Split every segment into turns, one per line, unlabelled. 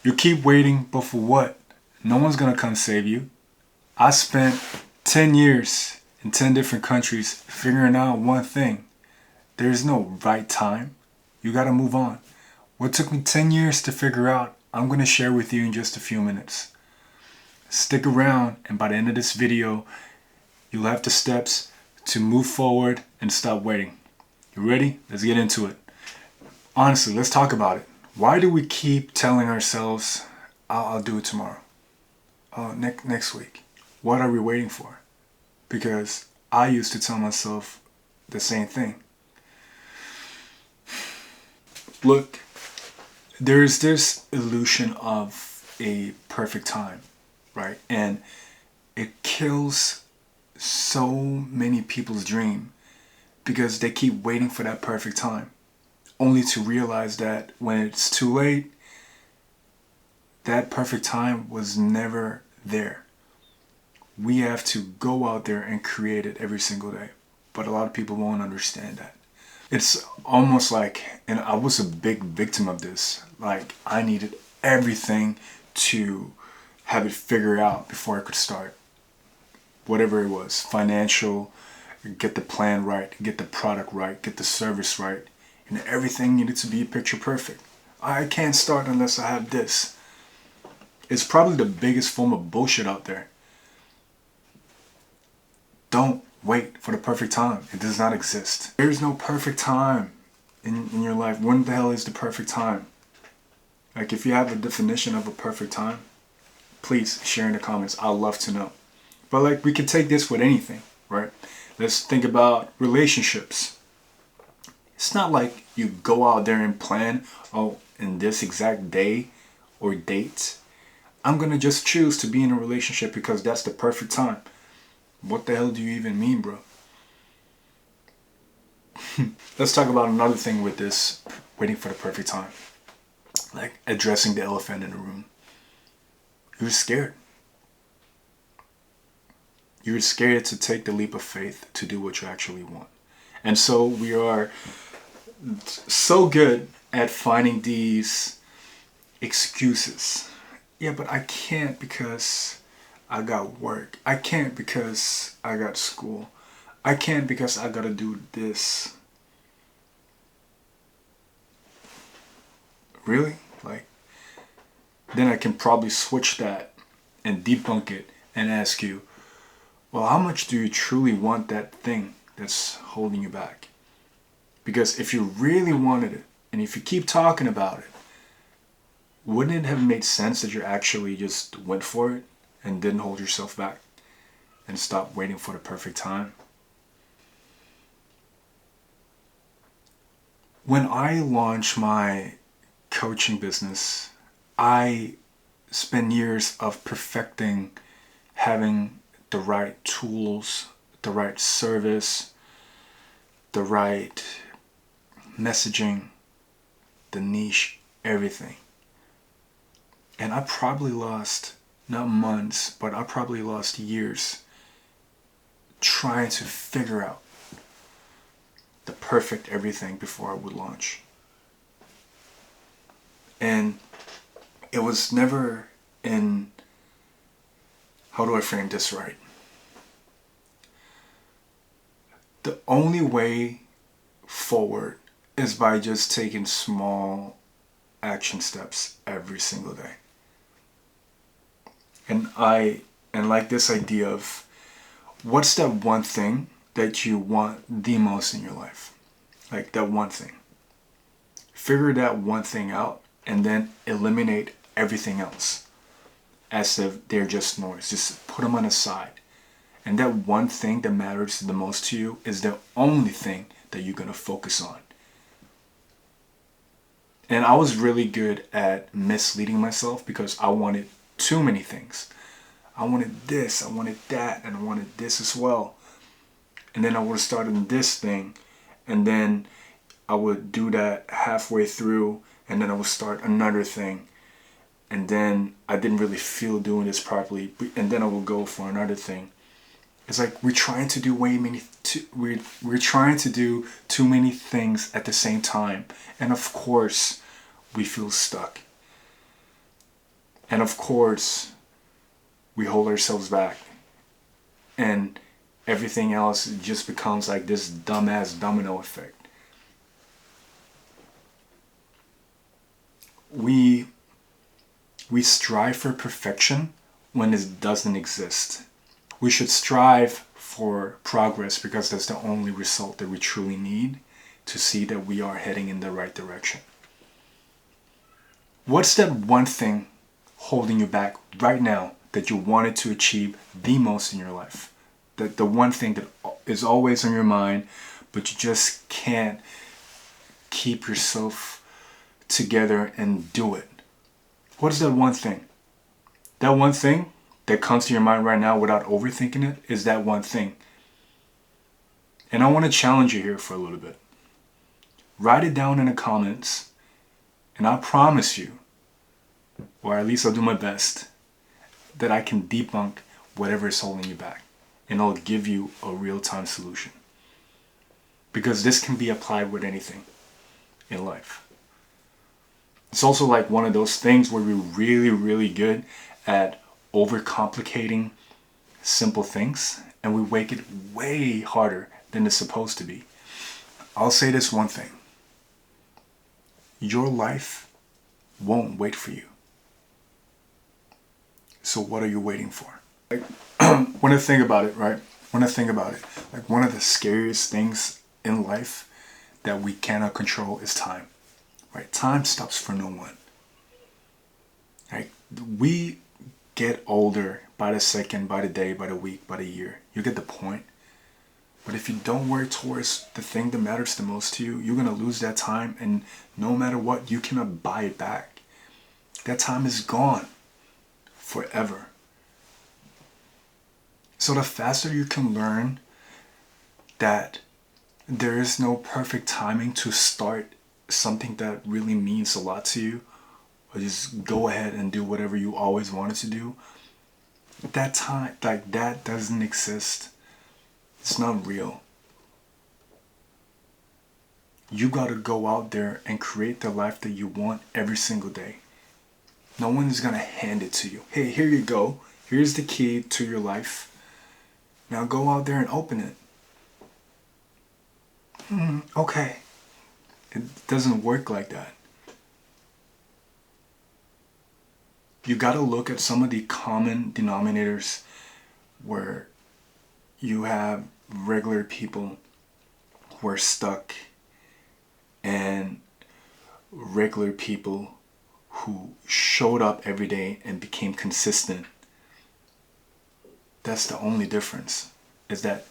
You keep waiting, but for what? No one's gonna come save you. I spent 10 years in 10 different countries figuring out one thing. There's no right time. You gotta move on. What took me 10 years to figure out, I'm gonna share with you in just a few minutes. Stick around, and by the end of this video, you'll have the steps to move forward and stop waiting. You ready? Let's get into it. Honestly, let's talk about it. Why do we keep telling ourselves, I'll do it tomorrow? Next week. What are we waiting for? Because I used to tell myself the same thing. Look, there's this illusion of a perfect time, right? And it kills so many people's dream because they keep waiting for that perfect time, only to realize that when it's too late, that perfect time was never there. We have to go out there and create it every single day. But a lot of people won't understand that. It's almost like, and I was a big victim of this, like I needed everything to have it figured out before I could start. Whatever it was, financial, get the plan right, get the product right, get the service right, and everything needed to be picture perfect. I can't start unless I have this. It's probably the biggest form of bullshit out there. Don't wait for the perfect time. It does not exist. There's no perfect time in your life. When the hell is the perfect time? Like, if you have a definition of a perfect time, please share in the comments. I'd love to know. But like, we can take this with anything, right? Let's think about relationships. It's not like you go out there and plan, oh, in this exact day or date, I'm gonna just choose to be in a relationship because that's the perfect time. What the hell do you even mean, bro? Let's talk about another thing with this waiting for the perfect time. Like addressing the elephant in the room. You're scared. You're scared to take the leap of faith to do what you actually want. And so we are so good at finding these excuses. Yeah, but I can't because I got work. I can't because I got school. I can't because I gotta do this. Really? Like, then I can probably switch that and debunk it and ask you, well, how much do you truly want that thing that's holding you back? Because if you really wanted it, and if you keep talking about it, wouldn't it have made sense that you actually just went for it and didn't hold yourself back and stopped waiting for the perfect time? When I launched my coaching business, I spent years of perfecting having the right tools, the right service, the right messaging, the niche, everything. And I probably lost, not months, but I probably lost years trying to figure out the perfect everything before I would launch. And it was never in, how do I frame this right? The only way forward is by just taking small action steps every single day. And like this idea of what's that one thing that you want the most in your life? Like that one thing. Figure that one thing out and then eliminate everything else as if they're just noise. Just put them on the side. And that one thing that matters the most to you is the only thing that you're going to focus on. And I was really good at misleading myself because I wanted too many things. I wanted this, I wanted that, and I wanted this as well. And then I would start on this thing, and then I would do that halfway through, and then I would start another thing. And then I didn't really feel doing this properly, and then I would go for another thing. It's like we're trying to do we're trying to do too many things at the same time, and of course we feel stuck. And of course, we hold ourselves back. And everything else just becomes like this dumbass domino effect. We strive for perfection when it doesn't exist. We should strive for progress because that's the only result that we truly need to see that we are heading in the right direction. What's that one thing holding you back right now that you wanted to achieve the most in your life? The one thing that is always on your mind, but you just can't keep yourself together and do it. What is that one thing? That one thing that comes to your mind right now without overthinking it is that one thing. And I want to challenge you here for a little bit. Write it down in the comments, and I promise you, or at least I'll do my best, that I can debunk whatever is holding you back. And I'll give you a real-time solution. Because this can be applied with anything in life. It's also like one of those things where we're really, really good at overcomplicating simple things, and we make it way harder than it's supposed to be. I'll say this one thing. Your life won't wait for you. So what are you waiting for? Like, when I think about it, right? Like one of the scariest things in life that we cannot control is time. Right? Time stops for no one. Right? We get older by the second, by the day, by the week, by the year. You get the point. But if you don't work towards the thing that matters the most to you, you're going to lose that time, and no matter what, you cannot buy it back. That time is gone forever. So the faster you can learn that there is no perfect timing to start something that really means a lot to you, or just go ahead and do whatever you always wanted to do, that time, like, that doesn't exist. It's not real. You gotta go out there and create the life that you want every single day. No one is gonna hand it to you. Hey, here you go. Here's the key to your life. Now go out there and open it. Okay. It doesn't work like that. You gotta look at some of the common denominators where you have regular people who are stuck and regular people who showed up every day and became consistent. That's the only difference, is that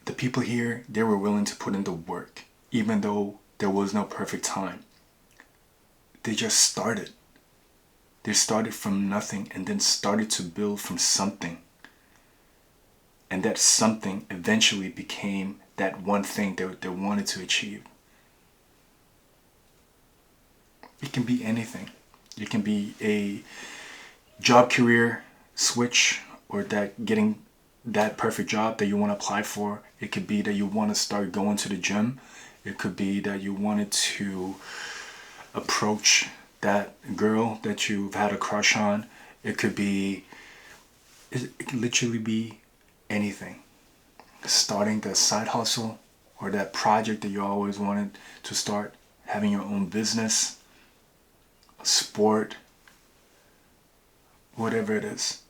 the people here, they were willing to put in the work, even though there was no perfect time. They just started. They started from nothing and then started to build from something. And that something eventually became that one thing that they wanted to achieve. It can be anything. It can be a job career switch, or that getting that perfect job that you want to apply for. It could be that you want to start going to the gym. It could be that you wanted to approach that girl that you've had a crush on. It could literally be anything. Starting that side hustle, or that project that you always wanted to start, having your own business, a sport, whatever it is.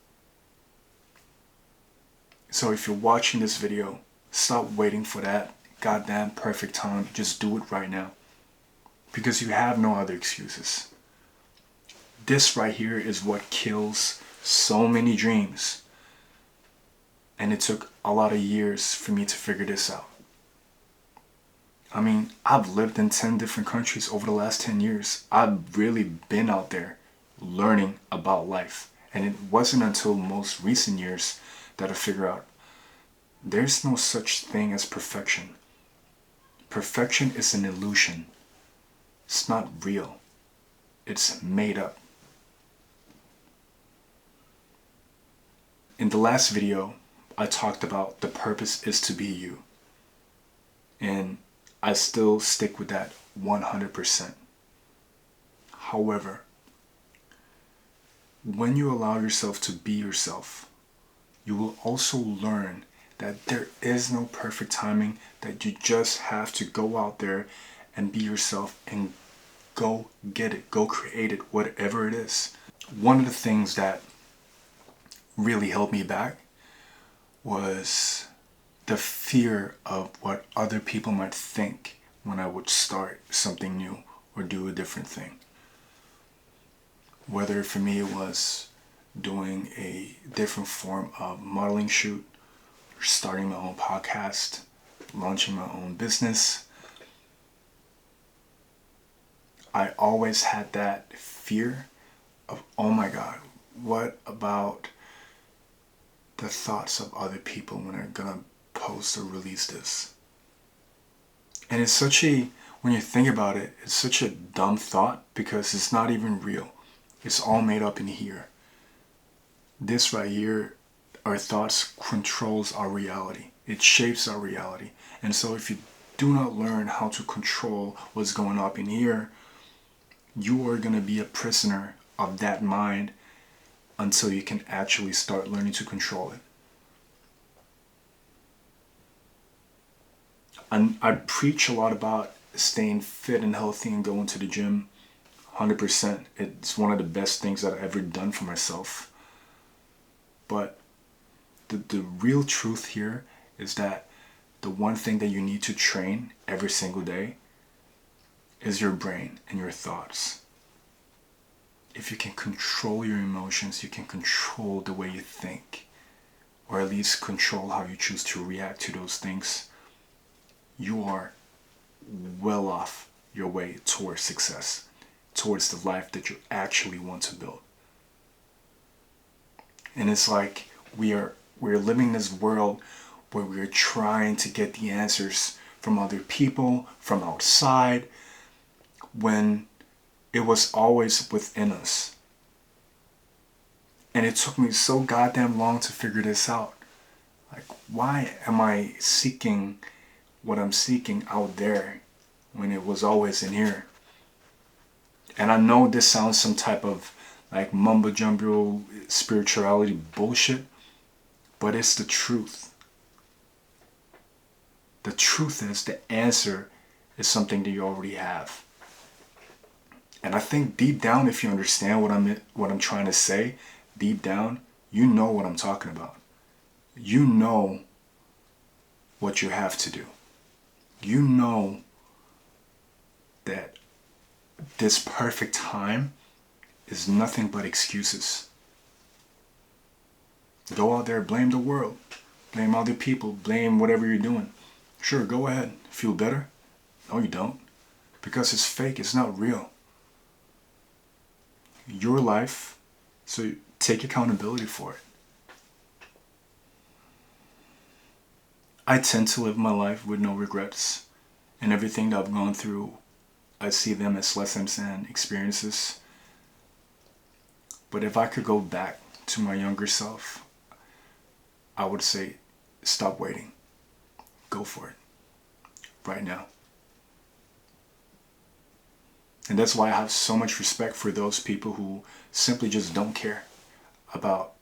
So if you're watching this video, stop waiting for that goddamn perfect time. Just do it right now. Because you have no other excuses. This right here is what kills so many dreams. And it took a lot of years for me to figure this out. I mean, I've lived in 10 different countries over the last 10 years. I've really been out there learning about life. And it wasn't until most recent years that I figured out there's no such thing as perfection. Perfection is an illusion. It's not real. It's made up. In the last video, I talked about the purpose is to be you. And I still stick with that 100%. However, when you allow yourself to be yourself, you will also learn that there is no perfect timing, that you just have to go out there and be yourself and go get it, go create it, whatever it is. One of the things that really held me back was the fear of what other people might think when I would start something new or do a different thing. Whether for me it was doing a different form of modeling shoot, or starting my own podcast, launching my own business, I always had that fear of, oh my God, what about the thoughts of other people when they're gonna post or release this? And it's such a, when you think about it, it's such a dumb thought because it's not even real. It's all made up in here. This right here, our thoughts controls our reality. It shapes our reality. And so if you do not learn how to control what's going up in here, you are going to be a prisoner of that mind until you can actually start learning to control it. And I preach a lot about staying fit and healthy and going to the gym. 100%. It's one of the best things that I've ever done for myself. But the real truth here is that the one thing that you need to train every single day is your brain and your thoughts. If you can control your emotions, you can control the way you think, or at least control how you choose to react to those things, you are well off your way towards success, towards the life that you actually want to build. And it's like we're living in this world where we're trying to get the answers from other people, from outside, when it was always within us. And it took me so goddamn long to figure this out. Like, why am I seeking what I'm seeking out there when it was always in here? And I know this sounds some type of like mumbo jumbo spirituality bullshit, but it's the truth. The truth is the answer is something that you already have. And I think deep down, if you understand what I'm trying to say, deep down, you know what I'm talking about. You know what you have to do. You know that this perfect time is nothing but excuses. Go out there, blame the world, blame other people, blame whatever you're doing. Sure, go ahead. Feel better? No, you don't. Because it's fake, it's not real. Your life, so take accountability for it. I tend to live my life with no regrets, and everything that I've gone through, I see them as lessons and experiences. But if I could go back to my younger self, I would say, stop waiting. Go for it. Right now. And that's why I have so much respect for those people who simply just don't care about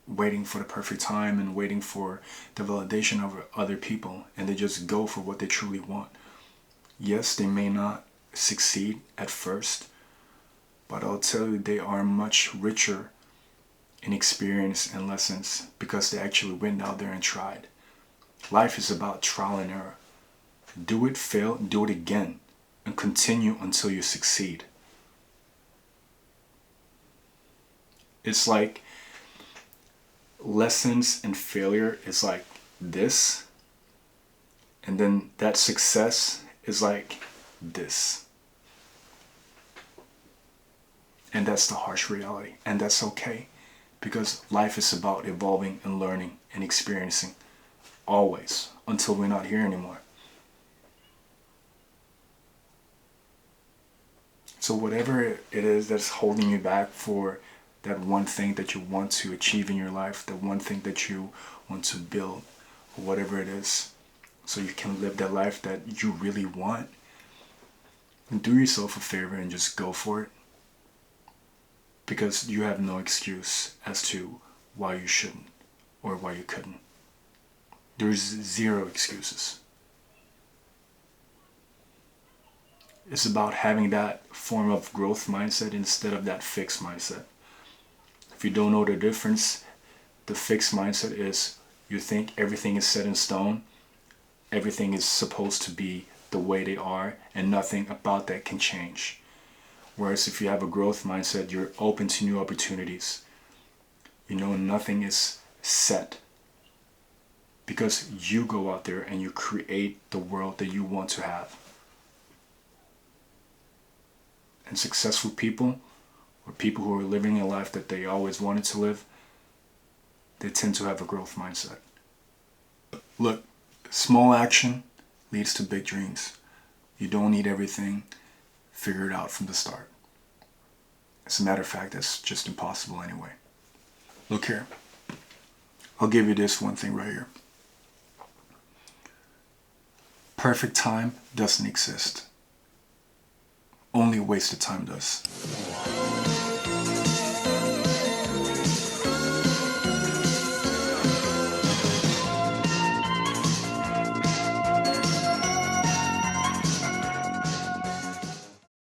waiting for the perfect time and waiting for the validation of other people, and they just go for what they truly want. Yes, they may not succeed at first, but I'll tell you they are much richer in experience and lessons because they actually went out there and tried. Life is about trial and error. Do it, fail, do it again, and continue until you succeed. It's like lessons and failure is like this, and then that success is like this. And that's the harsh reality, and that's okay, because life is about evolving and learning and experiencing, always, until we're not here anymore. So whatever it is that's holding you back for that one thing that you want to achieve in your life, the one thing that you want to build, or whatever it is, so you can live that life that you really want, do yourself a favor and just go for it. because you have no excuse as to why you shouldn't or why you couldn't. There's zero excuses. It's about having that form of growth mindset instead of that fixed mindset. If you don't know the difference, the fixed mindset is you think everything is set in stone, everything is supposed to be the way they are, and nothing about that can change. Whereas if you have a growth mindset, you're open to new opportunities. You know nothing is set because you go out there and you create the world that you want to have. And successful people, or people who are living a life that they always wanted to live, they tend to have a growth mindset. Look, small action leads to big dreams. You don't need everything figured out from the start. As a matter of fact, that's just impossible anyway. Look here. I'll give you this one thing right here. Perfect time doesn't exist. Only wasted time does.